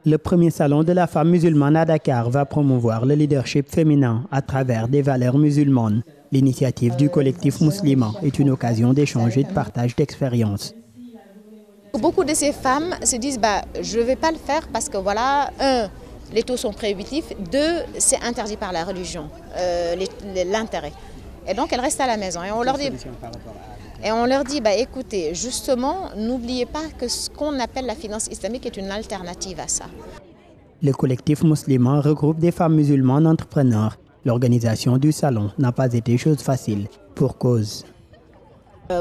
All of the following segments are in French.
Le premier salon de la femme musulmane à Dakar va promouvoir le leadership féminin à travers des valeurs musulmanes. L'initiative du collectif musulman est une occasion d'échange et de partage d'expériences. Beaucoup de ces femmes se disent je ne vais pas le faire parce que voilà, un, les taux sont prohibitifs, deux, c'est interdit par la religion, l'intérêt. Et donc elles restent à la maison et on leur dit, écoutez, justement, n'oubliez pas que ce qu'on appelle la finance islamique est une alternative à ça. Le collectif musulman regroupe des femmes musulmanes entrepreneurs. L'organisation du salon n'a pas été chose facile, pour cause.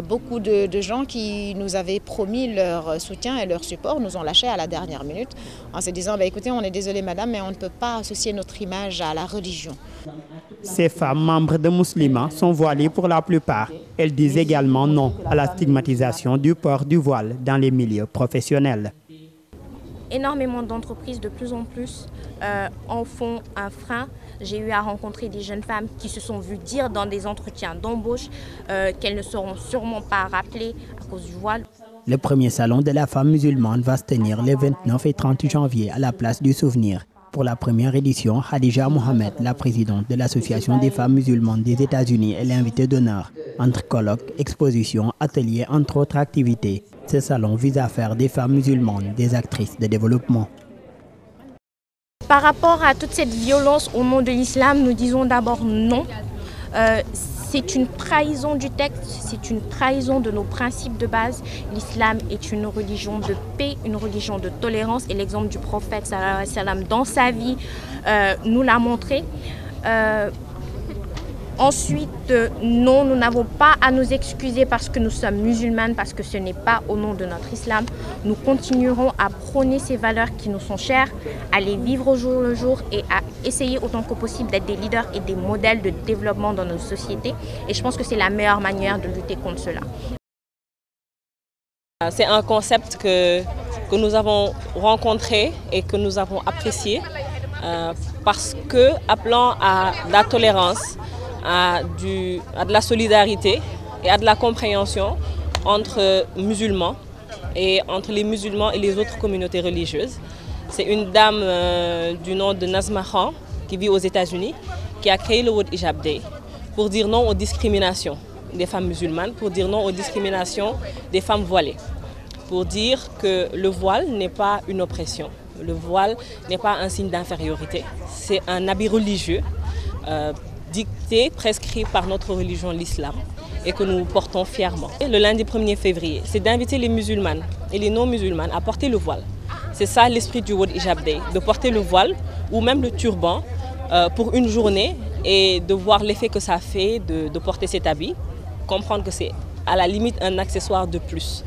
Beaucoup de gens qui nous avaient promis leur soutien et leur support nous ont lâchés à la dernière minute en se disant écoutez, on est désolé madame, mais on ne peut pas associer notre image à la religion. Ces femmes membres de musulmans sont voilées pour la plupart. Elles disent également non à la stigmatisation du port du voile dans les milieux professionnels. Énormément d'entreprises de plus en plus en font un frein. J'ai eu à rencontrer des jeunes femmes qui se sont vues dire dans des entretiens d'embauche qu'elles ne seront sûrement pas rappelées à cause du voile. Le premier salon de la femme musulmane va se tenir les 29 et 30 janvier à la place du Souvenir. Pour la première édition, Khadija Mohamed, la présidente de l'Association des femmes musulmanes des États-Unis, est l'invitée d'honneur. Entre colloques, expositions, ateliers, entre autres activités, ce salon vise à faire des femmes musulmanes des actrices de développement. Par rapport à toute cette violence au nom de l'islam, nous disons d'abord non. C'est une trahison du texte, c'est une trahison de nos principes de base. L'islam est une religion de paix, une religion de tolérance et l'exemple du prophète sallallahu alayhi wa sallam dans sa vie nous l'a montré. Ensuite, non, nous n'avons pas à nous excuser parce que nous sommes musulmanes, parce que ce n'est pas au nom de notre islam. Nous continuerons à prôner ces valeurs qui nous sont chères, à les vivre au jour le jour et à essayer autant que possible d'être des leaders et des modèles de développement dans nos sociétés. Et je pense que c'est la meilleure manière de lutter contre cela. C'est un concept que nous avons rencontré et que nous avons apprécié parce que, appelant à la tolérance, à de la solidarité et à de la compréhension entre musulmans et entre les musulmans et les autres communautés religieuses. C'est une dame du nom de Nazma Khan qui vit aux États-Unis qui a créé le World Hijab Day pour dire non aux discriminations des femmes musulmanes, pour dire non aux discriminations des femmes voilées, pour dire que le voile n'est pas une oppression, le voile n'est pas un signe d'infériorité, c'est un habit religieux dicté, prescrit par notre religion, l'islam, et que nous portons fièrement. Et le lundi 1er février, c'est d'inviter les musulmanes et les non-musulmanes à porter le voile. C'est ça l'esprit du World Hijab Day, de porter le voile ou même le turban pour une journée et de voir l'effet que ça fait de porter cet habit, comprendre que c'est à la limite un accessoire de plus.